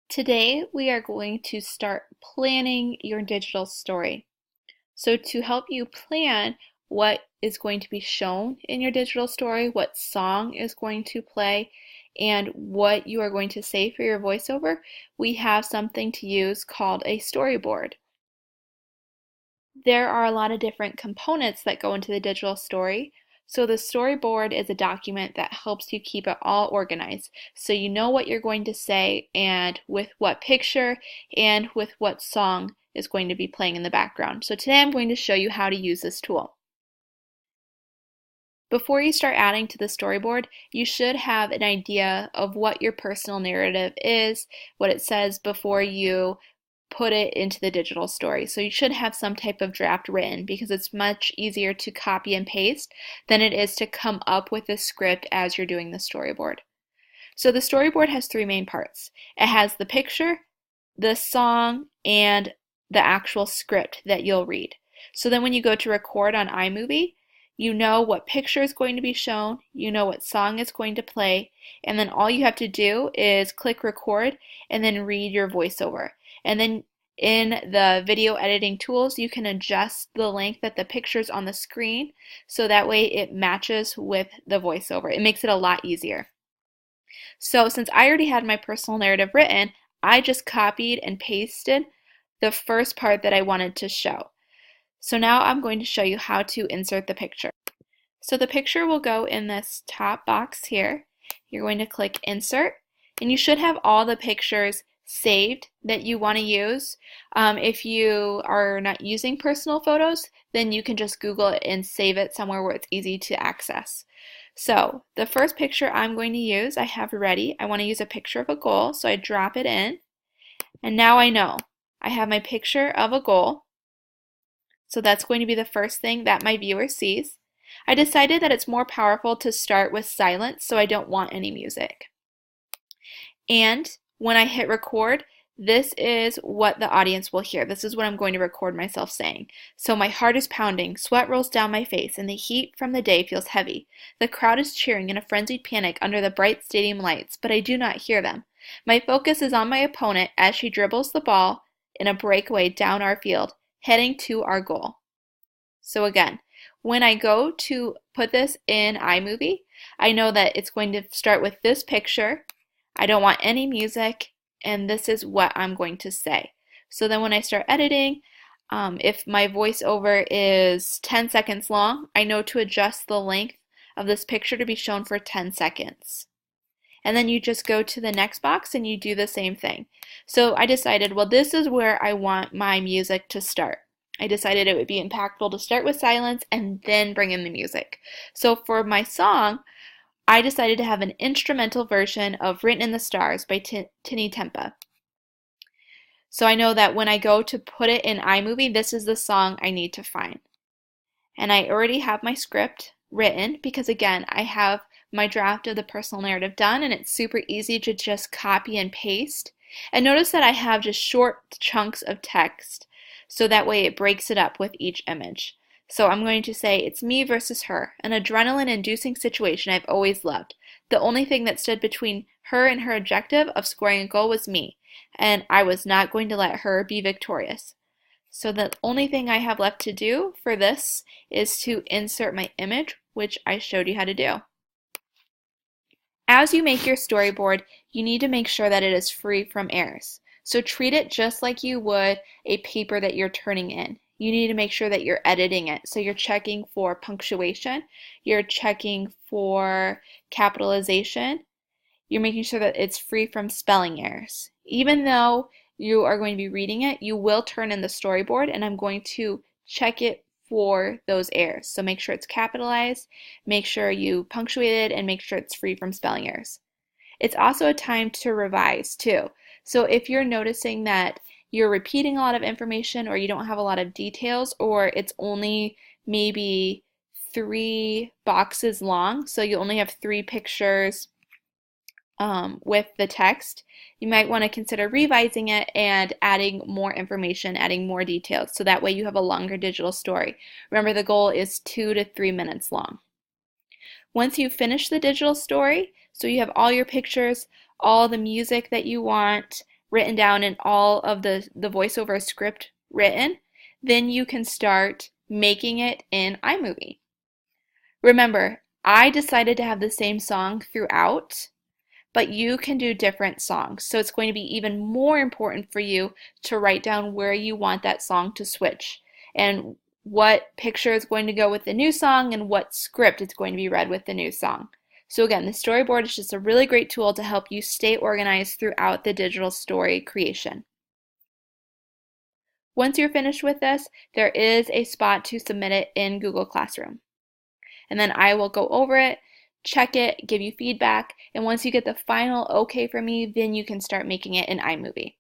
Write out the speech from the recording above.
Today we are going to start planning your digital story. So to help you plan what is going to be shown in your digital story, what song is going to play, and what you are going to say for your voiceover, we have something to use called a storyboard. There are a lot of different components that go into the digital story. So the storyboard is a document that helps you keep it all organized. So you know what you're going to say and with what picture and with what song is going to be playing in the background. So today I'm going to show you how to use this tool. Before you start adding to the storyboard, you should have an idea of what your personal narrative is, what it says before you put it into the digital story. So you should have some type of draft written because it's much easier to copy and paste than it is to come up with a script as you're doing the storyboard. So the storyboard has three main parts. It has the picture, the song, and the actual script that you'll read. So then when you go to record on iMovie, you know what picture is going to be shown, you know what song is going to play, and then all you have to do is click record and then read your voiceover. And then in the video editing tools, you can adjust the length that the picture's on the screen so that way it matches with the voiceover. It makes it a lot easier. So since I already had my personal narrative written, I just copied and pasted the first part that I wanted to show. So now I'm going to show you how to insert the picture. So the picture will go in this top box here. You're going to click Insert, and you should have all the pictures saved that you want to use. If you are not using personal photos, then you can just Google it and save it somewhere where it's easy to access. So the first picture I'm going to use, I have ready. I want to use a picture of a goal, so I drop it in. And now I know I have my picture of a goal. So that's going to be the first thing that my viewer sees. I decided that it's more powerful to start with silence, so I don't want any music. And when I hit record, this is what the audience will hear. This is what I'm going to record myself saying. So my heart is pounding, sweat rolls down my face, and the heat from the day feels heavy. The crowd is cheering in a frenzied panic under the bright stadium lights, but I do not hear them. My focus is on my opponent as she dribbles the ball in a breakaway down our field, heading to our goal. So again, when I go to put this in iMovie, I know that it's going to start with this picture. I don't want any music, and this is what I'm going to say. So then when I start editing, if my voiceover is 10 seconds long, I know to adjust the length of this picture to be shown for 10 seconds. And then you just go to the next box and you do the same thing. So I decided, well, this is where I want my music to start. I decided it would be impactful to start with silence and then bring in the music. So for my song, I decided to have an instrumental version of Written in the Stars by Tinny Tempa. So I know that when I go to put it in iMovie, this is the song I need to find. And I already have my script written because again, I have my draft of the personal narrative done and it's super easy to just copy and paste. And notice that I have just short chunks of text so that way it breaks it up with each image. So I'm going to say, it's me versus her, an adrenaline-inducing situation I've always loved. The only thing that stood between her and her objective of scoring a goal was me, and I was not going to let her be victorious. So the only thing I have left to do for this is to insert my image, which I showed you how to do. As you make your storyboard, you need to make sure that it is free from errors. So treat it just like you would a paper that you're turning in. You need to make sure that you're editing it. So you're checking for punctuation, you're checking for capitalization, you're making sure that it's free from spelling errors. Even though you are going to be reading it, you will turn in the storyboard and I'm going to check it for those errors. So make sure it's capitalized, make sure you punctuate it, and make sure it's free from spelling errors. It's also a time to revise too. So if you're noticing that you're repeating a lot of information or you don't have a lot of details or it's only maybe 3 boxes long, so you only have 3 pictures with the text, you might want to consider revising it and adding more information, adding more details, so that way you have a longer digital story. Remember, the goal is 2 to 3 minutes long. Once you finish the digital story, so you have all your pictures, all the music that you want, written down and all of the voiceover script written, then you can start making it in iMovie. Remember, I decided to have the same song throughout, but you can do different songs. So it's going to be even more important for you to write down where you want that song to switch and what picture is going to go with the new song and what script is going to be read with the new song. So again, the storyboard is just a really great tool to help you stay organized throughout the digital story creation. Once you're finished with this, there is a spot to submit it in Google Classroom. And then I will go over it, check it, give you feedback, and once you get the final okay from me, then you can start making it in iMovie.